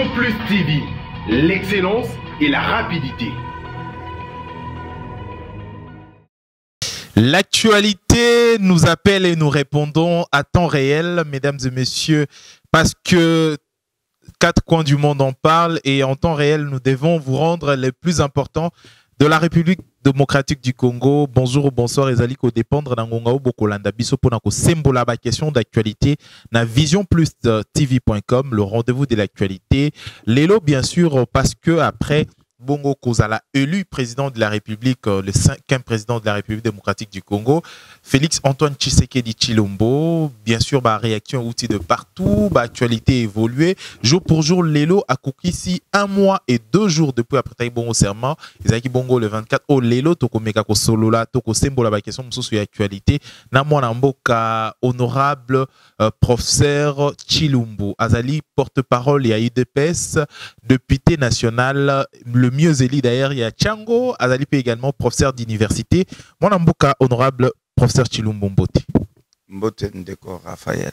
Vision Plus TV, l'excellence et la rapidité. L'actualité nous appelle et nous répondons à temps réel, mesdames et messieurs, parce que 4 coins du monde en parlent et en temps réel, nous devons vous rendre les plus importants de la République démocratique du Congo. Bonjour ou bonsoir, ezali ko dépendre na ngonga bokolanda biso pona ko sembola ba question d'actualité na visionplus.tv.com, le rendez-vous de l'actualité. Lelo bien sûr parce que après Bongo Kozala, élu président de la République, le 5e président de la République démocratique du Congo, Félix Antoine Tshisekedi Tshilombo, bien sûr, bah, réaction outil de partout, bah, actualité évoluée, jour pour jour, Lelo a ici 1 mois et 2 jours depuis après Bongo serment, Isaki Bongo le 24, oh Lelo, toko meka ko solola, toko sembola ba question, moussou sur l'actualité, namona mboka honorable professeur Tshilombo, Azali porte-parole, il y a UDPS, député national, le mieux élu d'ailleurs, il y a Tchango, Azalipe également, professeur d'université. Mon amboka, honorable professeur Tshilombo Mbote. Mbote Ndeko Raphaël.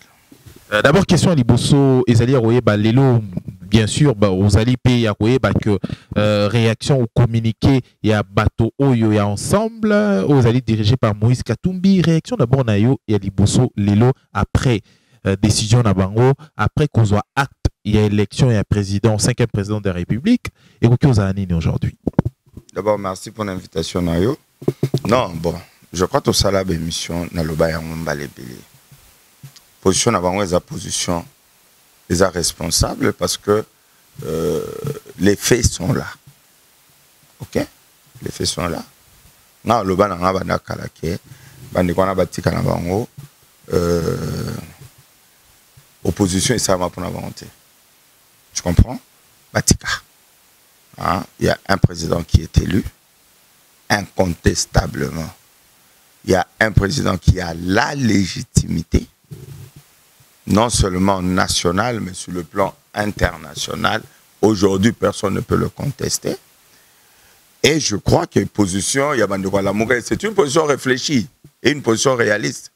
D'abord, question à Liboso, Ezali Aroye, Lelo, bien sûr, Ozalipe Aroye, que réaction au communiqué, il y a Bato Oyo, il y a ensemble, Ozali dirigé par Moïse Katumbi. Réaction d'abord, Nayo, il y a Liboso, Lelo, après décision Nabango, après qu'on soit acte. Il y a élection et un président, 5e président de la République. Et vous, qu'est-ce que aujourd'hui? D'abord, merci pour l'invitation, Nayo. Non, bon, je crois que ça, la émission, Naloba Yamambale Bélé. Position avant les positions, les responsables parce que les faits sont là. Ok? Les faits sont là. Non, le ban n'a pas d'akalake, bandikwana batika na bango, opposition et ça va pour la volonté. Tu comprends? Batika. Hein? Il y a un président qui est élu, incontestablement. Il y a un président qui a la légitimité, non seulement nationale, mais sur le plan international. Aujourd'hui, personne ne peut le contester. Et je crois qu'il y a une position, c'est une position réfléchie et une position réaliste.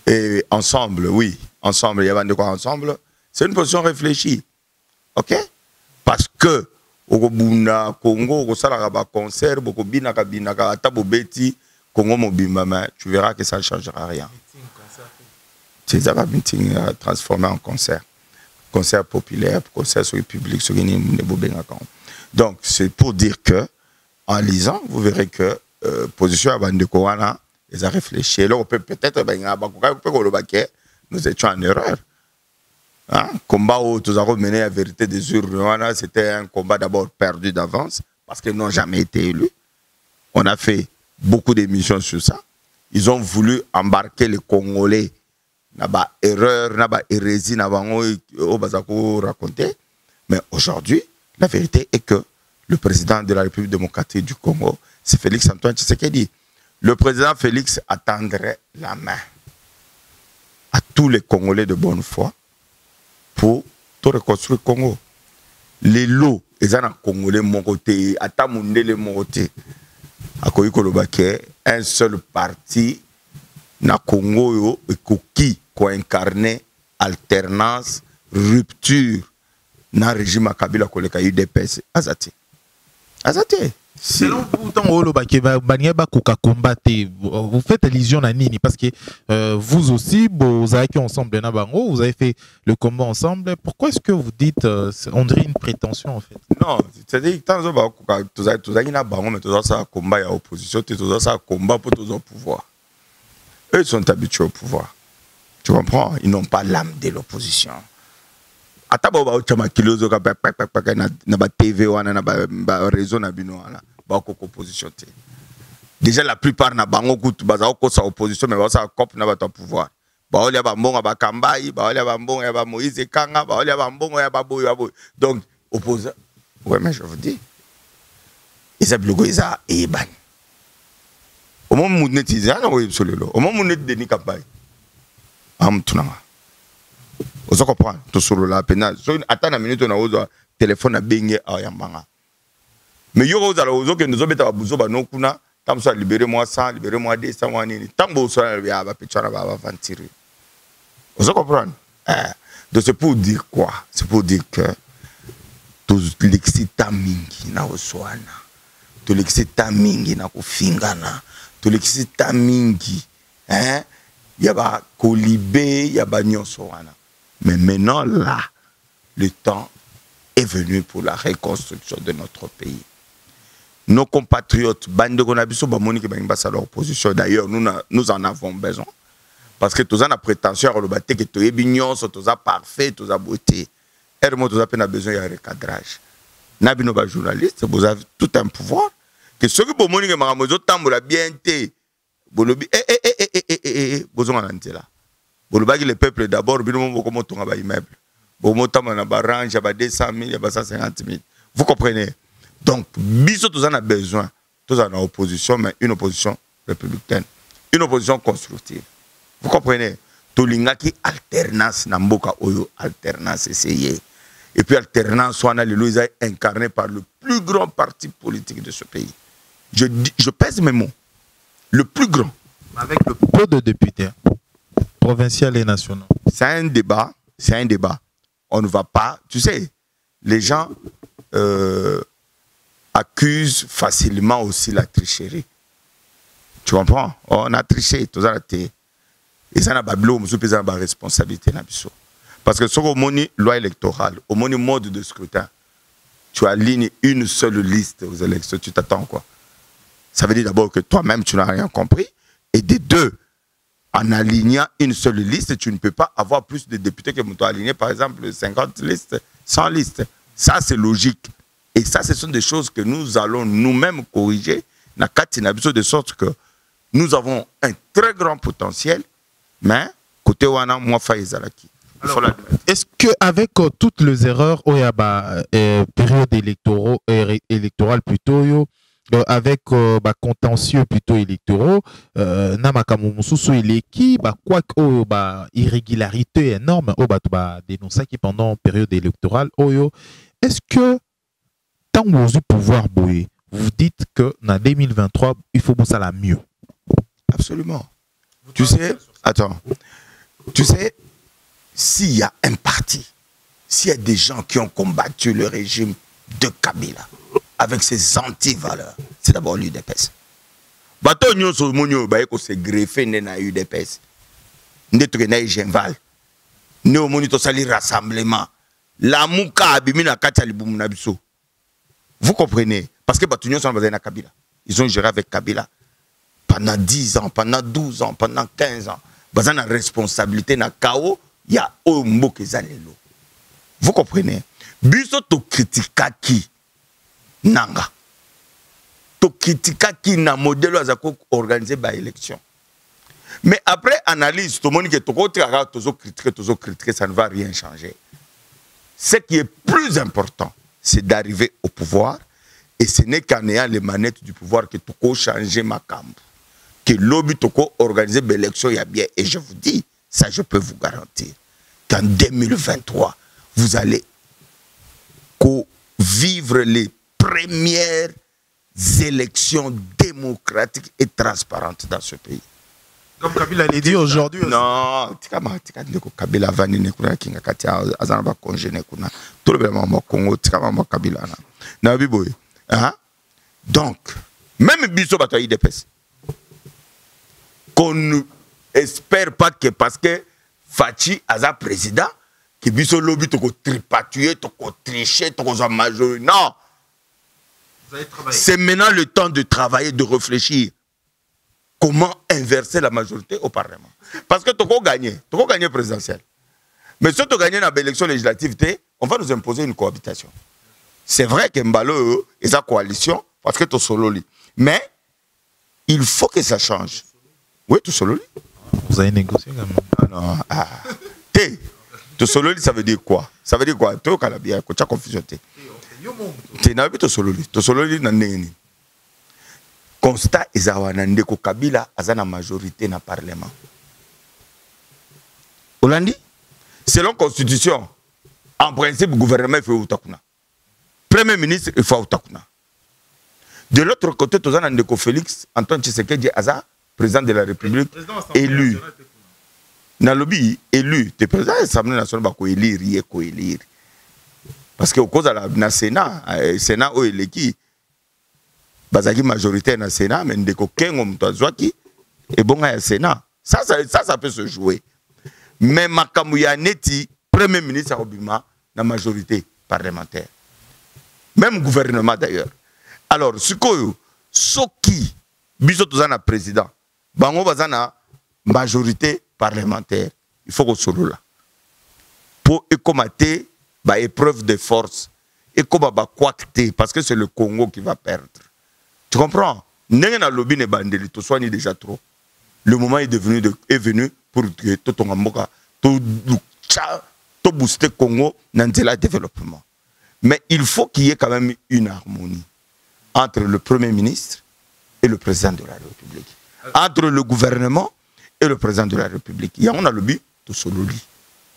Et ensemble, oui. Ensemble, il y a de quoi ensemble. C'est une position réfléchie. OK? Parce que au Congo, au Salaraba concert, Congo tu verras que ça ne changera rien. C'est ça, meeting transformé en concert. Concert populaire, concert sur le public, sur les donc, c'est pour dire que, en lisant, vous verrez que position à Bande Kowana, ils ont réfléchi. Là, on peut peut-être, nous étions en erreur. Hein? Combat où tous avons mené la vérité des urnes, c'était un combat d'abord perdu d'avance, parce qu'ils n'ont jamais été élus. On a fait beaucoup d'émissions sur ça. Ils ont voulu embarquer les Congolais. Naba erreur, naba hérésie, naba raconter. Mais aujourd'hui, la vérité est que le président de la République démocratique du Congo, c'est Félix Antoine Tshisekedi. Le président Félix attendrait la main à tous les Congolais de bonne foi pour tout reconstruire le Congo. Les lots, ils ont un Congolais mon côté, Atamundele mon côté. À Koyikolobake, un seul parti, na Congo, qui incarné alternance, rupture, na régime Kabila koleka UDPS. Azati. Azati. Selon vous, vous faites allusion à Nini parce que vous aussi, vous avez fait ensemble, vous avez fait le combat ensemble. Pourquoi est-ce que vous dites, on dirait une prétention en fait? Non, c'est-à-dire que tu as un combat à l'opposition, tu as un combat pour le pouvoir. Eux sont habitués au pouvoir. Tu comprends? Ils n'ont pas l'âme de l'opposition. Déjà la plupart na bango kutu bazao kosa opposition mais bazao cop na bato pouvoir. Baoli ya bambonga bakambai, baoli ya bambonga ya ba Moïse Kanga, baoli ya bambonga ya baboy. Donc opposant. Ouais mais je vous dis. Ils ont bloqué ça et ban. Au moment où nous étions là, oui solelo. Au moment où nous Denis Kampai. Am tunanga. Vous comprenez? Tout sur la pénal. Attends une minute, on a un téléphone à Bengue à Yambanga. Mais il y a des gens qui nous ont mis à Bouzo, tant que libérez-moi 100, libérez-moi 200, tant que vous avez un peu de vous comprenez? Donc c'est pour dire quoi? C'est pour dire que tolekisita mingi na oswana, tolekisita mingi na kofingana, tolekisita mingi yaba kolibé yaba nyonso wana. Mais maintenant là, le temps est venu pour la reconstruction de notre pays. Nos compatriotes, bande konabiso ba moni ke ba sa leur position. D'ailleurs, nous en avons besoin parce que tous en a prétention à le battre que tu es bignon, tous a parfait, tous a beauté. Et moi tous a peine besoin de recadrage. Nabino ba journaliste, vous avez tout un pouvoir que ceux qui bo moni ke maramozo tambola bien té. Bolobi bozonga nantela. Bolobaki le peuple d'abord, bino mo komo tonga ba immeuble. Bomotama na barange ba 200 000, ba 150 000. Vous comprenez? Donc, biso tous en a besoin. Tous en a opposition, mais une opposition républicaine. Une opposition constructive. Vous comprenez? Tolingaki alternance namboka oyo alternance essayé. Et puis alternance on a le incarné par le plus grand parti politique de ce pays. Je pèse mes mots. Le plus grand. Avec le peu de députés, provinciaux et nationaux. C'est un débat. C'est un débat. On ne va pas. Tu sais, les gens accusent facilement aussi la tricherie. Tu comprends? On a triché. Tout ça a été. Et ça n'a pas de responsabilité. Parce que sur le loi électorale, au mode de scrutin, tu alignes une seule liste aux élections. Tu t'attends quoi? Ça veut dire d'abord que toi-même, tu n'as rien compris. Et des deux, en alignant une seule liste, tu ne peux pas avoir plus de députés que tu as aligné, par exemple, 50 listes, 100 listes. Ça, c'est logique. Et ça, ce sont des choses que nous allons nous-mêmes corriger, de sorte que nous avons un très grand potentiel, mais côté wana, moi, Faïzalaki. Est-ce qu'avec toutes les erreurs, période électorale plutôt, avec contentieux plutôt électoraux, irrégularité énorme, dénoncé qui pendant période électorale, est-ce que tant que vous pouvoir vous dites que en 2023 il faut ça la mieux? Absolument. Tu sais, attends, tu sais, s'il y a un parti, s'il y a des gens qui ont combattu le régime de Kabila avec ses anti-valeurs, c'est d'abord l'UDPS. Bato nyonso monyo ba ko se greffer na UDPS. Ndeto na Genval. Ne omoni to sali rassemblement. La muka abimi na kati alibumu na biso. Vous comprenez? Parce que bato nyonso na na Kabila. Ils ont géré avec Kabila pendant 10 ans, pendant 12 ans, pendant 15 ans. Bazana responsabilité na kao ya o mboke zalelo. Vous comprenez? Biso to critika ki nanga. To critika ki na modèle azako organiser ba élection. Mais après analyse, tout le monde qui est critiqué, ça ne va rien changer. Ce qui est plus important, c'est d'arriver au pouvoir. Et ce n'est qu'en ayant les manettes du pouvoir que tu peux changer ma camp. Que l'objet tu peux organiser l'élection, il y a bien. Et je vous dis, ça je peux vous garantir, qu'en 2023, vous allez vivre les premières élections démocratiques et transparentes dans ce pays. Comme Kabila l'a dit aujourd'hui. Non, Kabila va ni nekuna kinga katia azana ba congé nekuna. Tout le monde Congo tikama mo Kabila na. Na biboy. Hein? Donc, même biso bato IDPS. Qu'on ne espère pas que parce que Fachi aza président que biso lobby to ko tripatuer, to ko tricher, to ko za majorité. Non. C'est maintenant le temps de travailler, de réfléchir. Comment inverser la majorité au Parlement? Parce que tu as gagné présidentiel. Mais si tu as gagné dans l'élection législative, on va nous imposer une cohabitation. C'est vrai que Mbalo est sa coalition parce que tu es solo. Mais il faut que ça change. Oui, tu es solo. Vous avez négocié quand même. Non. Tu es solo, ça veut dire quoi? Ça veut dire quoi? Tu as confusion. Tu n'as pas de solo. Tu es solo, tu constat ezawanande ko Kabila azana majorité na parlement. Olandi, selon constitution, en principe, le gouvernement il faut utakuna. Premier ministre il faut utakuna. De l'autre côté, tu as Ndeko Félix Antoine Tshisekedi Aza, président de la République, élu. Na lobby élu, tu es président de l'Assemblée nationale ba ko élire, ko élire. Parce que au cause de la Sénat, Sénat où il est qui bazaki majorité dans le Sénat, mais ndeko kengo mutazwaki et bon à Sénat. Ça peut se jouer. Mais Makamuya Neti, Premier ministre Obima, la majorité parlementaire. Même gouvernement d'ailleurs. Alors, ce qui, bisotozana président, bango bazana majorité parlementaire, il faut qu'on soit là. Pour écomater, bah, épreuve de force, et parce que c'est le Congo qui va perdre. Tu comprends? N'engena lobby ne bandeli, to soigner déjà trop. Le moment est venu pour que tout ton amoka, tout booster le Congo dans le développement. Mais il faut qu'il y ait quand même une harmonie entre le Premier ministre et le président de la République. Entre le gouvernement et le président de la République. Il y a un lobby, tout solo.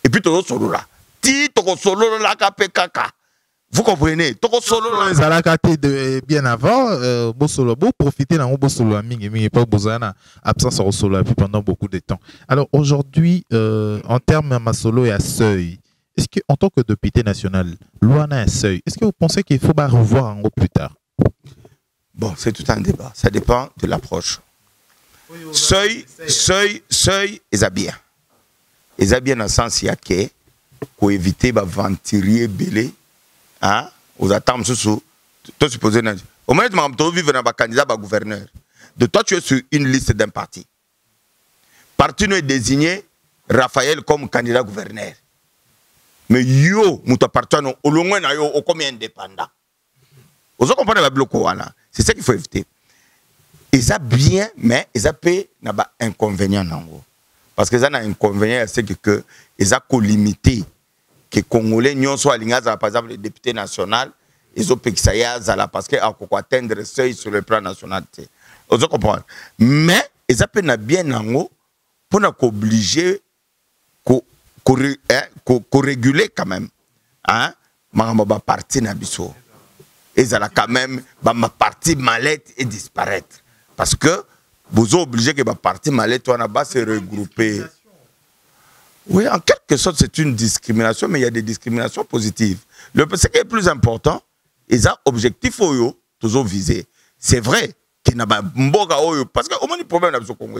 Et puis tout solo là. Solo là, vous comprenez? Bien avant, Bosolo, profiter d'un Bosolo et pas besoin absence au solo pendant beaucoup de temps. Alors aujourd'hui, en termes de solo et à seuil, est-ce qu'en tant que député national, loi a un seuil, est-ce que vous pensez qu'il faut revoir en haut plus tard? Bon, c'est tout un débat. Ça dépend de l'approche. Seuil, et ça bien. Et ça bien dans le sens pour éviter de venturier belé. Hein? Aux attentes sous toi supposé au moins tu vivre dans un candidat à gouverneur. De toi tu es sur une liste d'un parti. Parti nous est désigné Raphaël comme candidat gouverneur. Mais yo muta parti non au loin na yo au comme indépendant. Vous comprenez la bloco là. C'est ça qu'il faut éviter. Et ça bien mais ça peut n'a pas inconvénient nango. Parce que ça n'a inconvénient c'est que ça co limité que les Congolais n'y sont pas, par exemple, les députés nationaux, ils ont pris ça parce qu'ils ont atteindre le seuil sur le plan national. Vous comprenez? Mais ils ont bien pour nous obliger à réguler quand même. Hein? Ma partie n'a biso. Ils ont quand même ma partie mallette et disparaître. Parce que vous êtes obligé que ma partie mallette se regrouper. Oui, en quelque sorte, c'est une discrimination, mais il y a des discriminations positives. Ce qui est plus important, ils ont objectif toujours visé. C'est vrai qu'il n'y a pas de parce qu'au moins, le problème avec le Congo,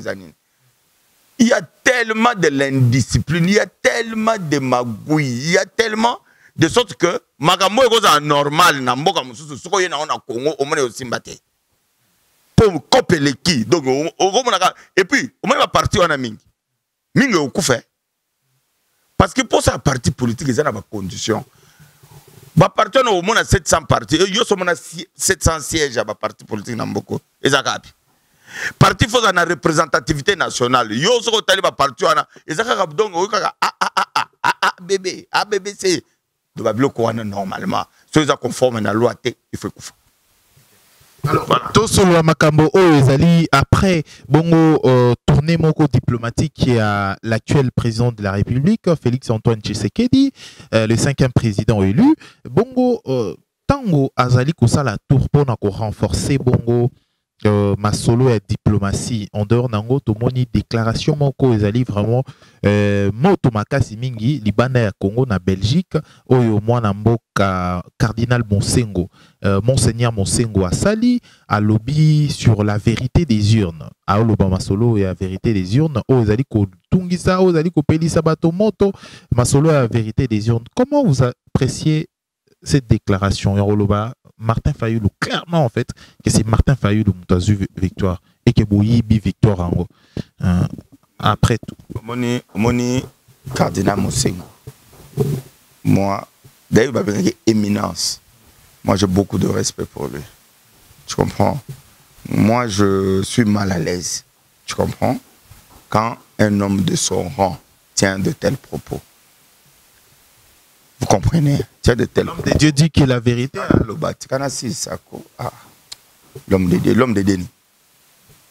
il y a tellement de l'indiscipline, il y a tellement de magouilles, il y a tellement de sorte que Magambo est normal, na mboka mususu, ce qu'il y a au Congo, au moins aussi mbaté. Pour couper les qui. Donc, et puis, au moins, la partie on a mingi. Mingi au coup fait. Parce que pour sa partie politique, ils ont des conditions. Les partis ont au moins 700 partis. Ils ont 700 sièges à la partie politique. Ils ont parti faut une représentativité nationale. Ils ont des partis. Ils ont bébé, c'est. Normalement. Si ils sont conformes à la loi, il faut que alors, tout sur le Makambo, après, tournée moko diplomatique qui a l'actuel président de la République, Félix Antoine Tshisekedi, le 5e président élu. Tango Azali Kosala tour pour renforcer ma solo et diplomatie en dehors nango to moni déclaration moko ezali vraiment moto makasi mingi libanda ya Congo na Belgique oyo mwana mboka cardinal Monsengo monseigneur Monsengo asali a lobby sur la vérité des urnes a loba masolo et la vérité des urnes o ezali ko tungisa o ezali ko pelisa bato moto masolo et la vérité des urnes. Comment vous appréciez cette déclaration Yoroloba Martin Fayulu, clairement en fait, que c'est Martin Fayulu qui a eu victoire et que Bouyibi victoire en gros. Après tout. Moni cardinal Monsengo. Moi, d'ailleurs, il y a éminence. Moi, j'ai beaucoup de respect pour lui. Tu comprends? Moi, je suis mal à l'aise. Tu comprends? Quand un homme de son rang tient de tels propos. Vous comprenez? L'homme de Dieu dit que la vérité. L'homme de Dieu, l'homme de Dieu.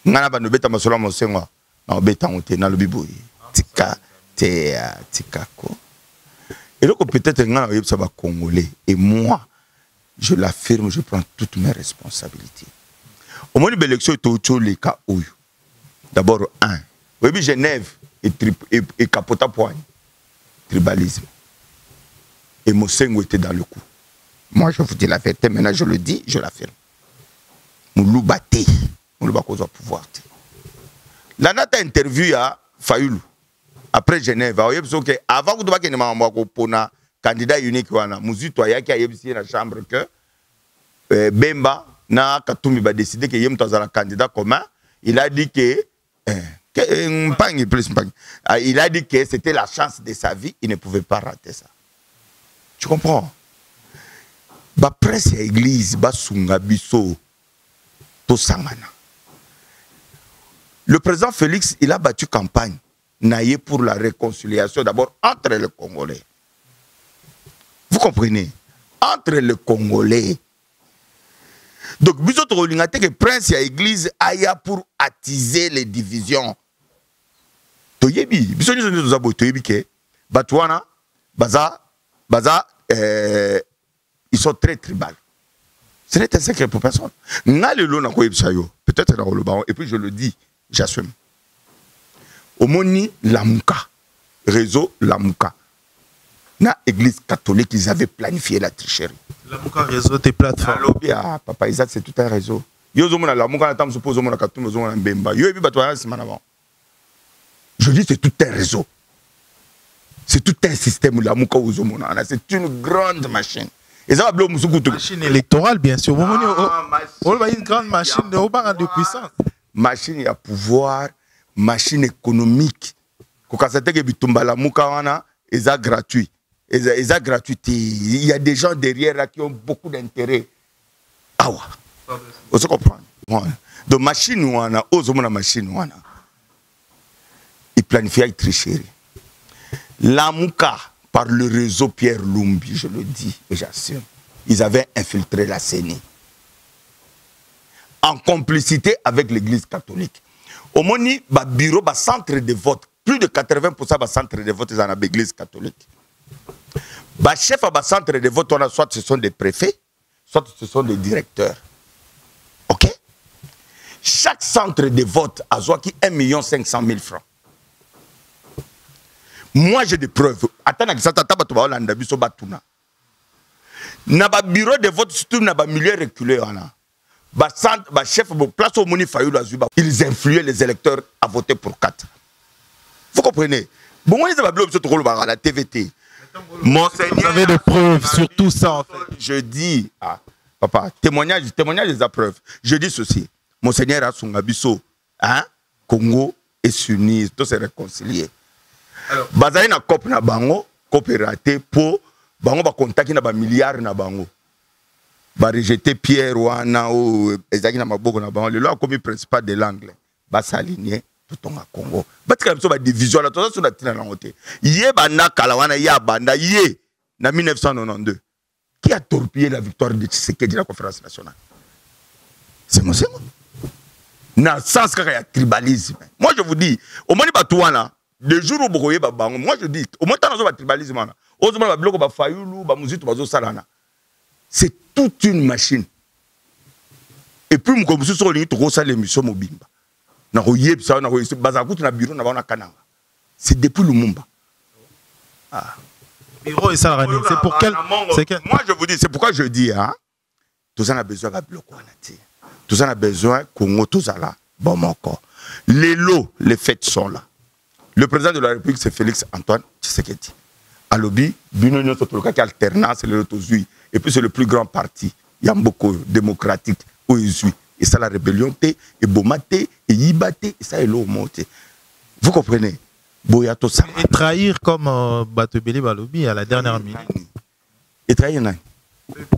Ngana ba no beta masolo Monsengo na beta onte na lobiboyi. Tika ko. Et donc peut-être ngana yebsa ba congolais et moi je l'affirme, je prends toutes mes responsabilités. Au moins l'élection est autour les cas oyo. D'abord oui Genève et Capota Poigne. Tribalisme. Et Monsengo était dans le coup. Moi, je vous dis la vérité, maintenant je le dis, je l'affirme. Moulouba te, Moulouba cause au pouvoir te. La nata interview à Fayoulou, après Genève, avant que tu aies un candidat unique, Mouzito a qui a dans la chambre que Bemba na Katumbi va décider qu'il y a un candidat commun. Il a dit que il a dit que c'était la chance de sa vie, il ne pouvait pas rater ça. Tu comprends? Ba presse et église, ba sunga biso, to sangana. Le président Félix, il a battu campagne naïe pour la réconciliation d'abord entre les Congolais. Vous comprenez? Entre les Congolais. Donc, biso to lingate que prince et église aya pour attiser les divisions. To yebi, biso ni zo zabo to yebi ke batwana baza ils sont très tribal. Ce n'est un secret pour personne. Peut-être dans le baron, et puis je le dis, j'assume. Au Moni Lamouka, réseau Lamouka, na église catholique, ils avaient planifié la tricherie. Lamouka réseau tes plateformes. Ah, papa Isaac, c'est tout un réseau. Je dis, c'est tout un réseau. C'est tout un système. C'est une grande machine. Machine électorale, bien sûr. Une grande machine de puissance. Machine à pouvoir, machine économique. C'est gratuit. C'est gratuit. Il y a des gens derrière là qui ont beaucoup d'intérêt. Ah ouais. Vous comprenez? Donc, machine, il planifie une tricherie. Lamouka, par le réseau Pierre Lumbi, je le dis et j'assume, ils avaient infiltré la CENI. En complicité avec l'église catholique. Au Moni, le bureau, le centre de vote, plus de 80% du centre de vote, ils en ont l'église catholique. Le chef du centre de vote, soit ce sont des préfets, soit ce sont des directeurs. Ok? Chaque centre de vote a 1 500 000 francs. Moi, j'ai des preuves. Attends, na ba bureau de vote, surtout na ba milieu reculé, chef de place au Moni Fayoulou Azuba, ils influaient les électeurs à voter pour 4. Vous comprenez? Bon, moi, ils avaient la TVT. Vous avez des preuves sur tout ça, en fait. Je dis, papa, témoignage des preuves. Je dis ceci. Monseigneur Asungabiso, Congo est s'unir, tout se réconcilier. Bazali na cop na bango, coopératé pour bango ba contacter na ba milliards na bango. Ba rejeter Pierre wana ou ezaki na maboko na bango. Le loi comme principal de l'anglais. Ba s'aligner tout en Congo. Ba tika biso ba division la tout ça na tina na ngote. Yé ba na kala wana ya banda yé na 1992. Qui a torpillé la victoire de Tshisekedi de la conférence nationale? C'est moi. Na sens kaka ya tribalisme. Moi je vous dis, au moni ba touana le jour où vous voyez, moi je dis, au moins, tribalisme, c'est toute une machine. Et puis, c'est depuis Lumumba. C'est pour quel. Moi je vous dis, c'est pourquoi je dis, tout ça a besoin de bloquer. Tout ça a besoin Congo, tout ça là. Bon, mon corps. Les lots, les fêtes sont là. Le président de la République, c'est Félix Antoine Tshisekedi. À l'Obi, Binonio Sotoloka qui alternance, c'est le Lotozui. Et puis c'est le plus grand parti. Yamboko démocratique, Oizui. Et ça, la rébellion, et Bomate, et Yibate, et ça, et l'Omote. Vous comprenez? Boyato ça. Et trahir comme Batebele Balobi à la dernière minute. Et trahir, non?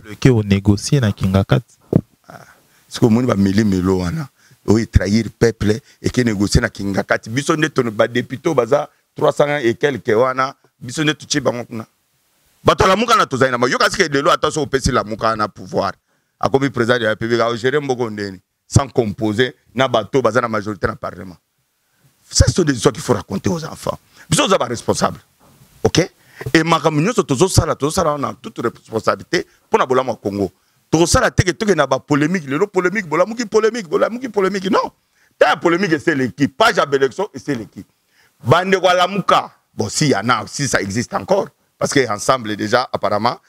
Le qui ont négocié dans Kingakat. C'est comme on va mêler Melo, oui, trahir peuple et qui négocie na Kingakati. Biso ne ton ba député baza 300 et quelques wana. Biso ne tuchi bangona. Bato la muka na tozaina ma yoka sike de lo attention au PC la muka na pouvoir. A comme président de la République a géré mboko ndeni sans composer na bato baza na majorité dans le parlement. Ça c'est des histoires qu'il faut raconter aux enfants. Biso za ba responsable. OK? Et makamunyo so tozo sala on a toute responsabilité pour na bola mo Congo. Tout ça, la polémique, le polémique, polémique, non. T'as polémique, c'est l'équipe. Pas j'avais l'élection, c'est l'équipe. Bande Walamouka, bon, si y en a, si ça existe encore, parce qu'ensemble, déjà, apparemment,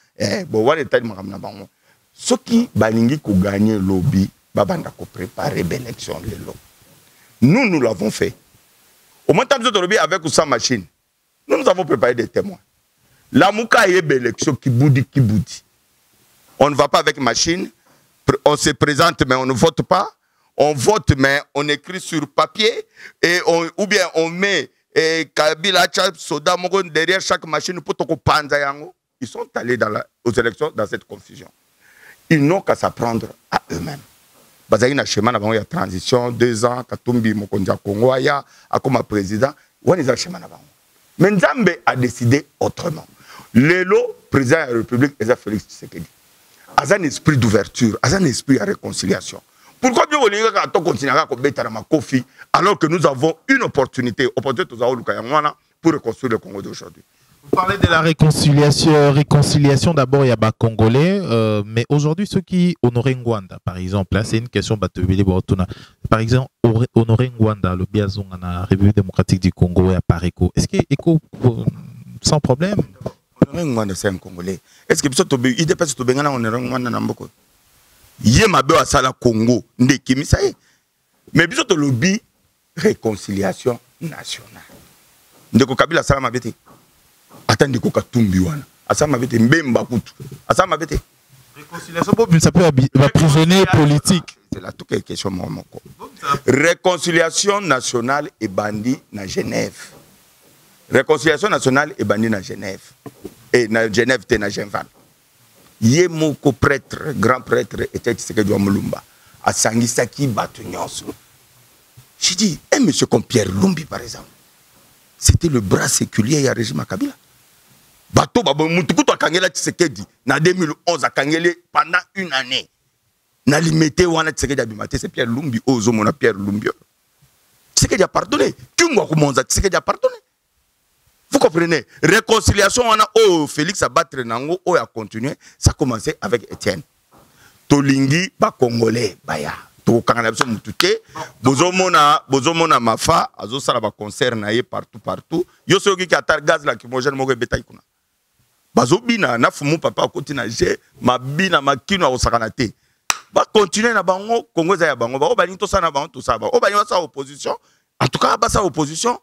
bon wale tali makamna bango soki balingi ko gagner lobby babanda ko préparer l'élection lelo. Nous l'avons fait. Au moins tant de lobby avec ou sans machine. Nous avons préparé des témoins. La mouka est élection qui boudi. On ne va pas avec machine, on se présente mais on ne vote pas. On vote mais on écrit sur papier et ou bien on met Kabila Soda derrière chaque machine pour toko panza yango. Ils sont allés aux élections dans cette confusion. Ils n'ont qu'à s'apprendre à eux-mêmes. Bazali na schéma na bango ya transition 2 ans Katumbi Mokonzi Congo ya akoma président wani za schéma na bango. Mais Nzambe a décidé autrement. Lelo président de la République est Félix Tshisekedi. A un esprit d'ouverture, a un esprit de réconciliation. Pourquoi Dieu veut continuer à Kofi alors que nous avons une opportunité pour reconstruire le Congo d'aujourd'hui? Vous parlez de la réconciliation d'abord, il y a des Congolais, mais aujourd'hui, ceux qui honoraient Ngwanda, par exemple, là, c'est une question, par exemple, honorer Ngwanda, le Biazon, la République démocratique du Congo et à Pareco, est-ce qu'il est sans problème? Honorer Ngwanda, c'est un Congolais. Est-ce que il dépasse tout le monde honorer Ngwanda Namboko? Yé ma be asala Congo ndeki ça mais biso to lobby réconciliation nationale ndeko Kabila sala mabete ata ndeko Katumbi wana asala mabete mbemba kutu asala mabete réconciliation ça peut être prisonnier politique, c'est là toute question moko réconciliation nationale et bandi na Genève, réconciliation nationale et bandi na Genève et na Genève te na Genval. Yé moko prêtre, grand prêtre, était Tshisekedi wa Mulumba. A Sangisaki Batunyonso. J'ai dit, monsieur comme Pierre Lumbi, par exemple, c'était le bras séculier à régime Kabila. Bato, Moutoukoutou a Kangela Tshisekedi, en 2011, a Kangele pendant une année. Na limité wana Tshisekedi abimate, c'est Pierre Lumbi, Ozo Mona Pierre Lumbi. Tshisekedi a pardonné. Kyungwa Kumonza, Tshisekedi a pardonné. Vous comprenez? Réconciliation, on a Félix a battre nango, a continué. Ça a commencé avec Étienne. Tolingi, ba Congolais, baya. To kangalabso mutute. Bozomona mafa, azo sala ba concert naie partout. Yo soki ki atar gaz la kimogène mo beta ikuna. Bazobina na fumu papa koti na je, mabina makino osakanate. Ba continuer na bango, Congo za ya bango. Ba obani to sana bango to saba. Obani wa sa opposition. En tout cas, ba sa opposition,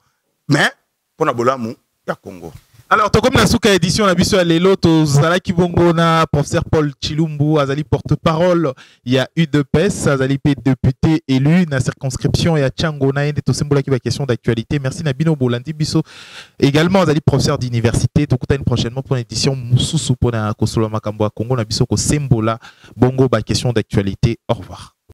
mais pour na bolamu ya Congo. Alors, comme la souka édition, la biso à l'élo, Zalaki Bongona, professeur Paul Chilumbu, Azali porte-parole, il y a UDPS, Azali député élu, na circonscription, il y a Tchangona, il y a tout symbole qui va question d'actualité. Merci Nabino Bolandi Biso. Également, Azali professeur d'université, tout une prochainement pour l'édition Moussousou pour la Kosolo Makambo à Congo, Nabiso ko Sembola, Bongo, question d'actualité. Au revoir.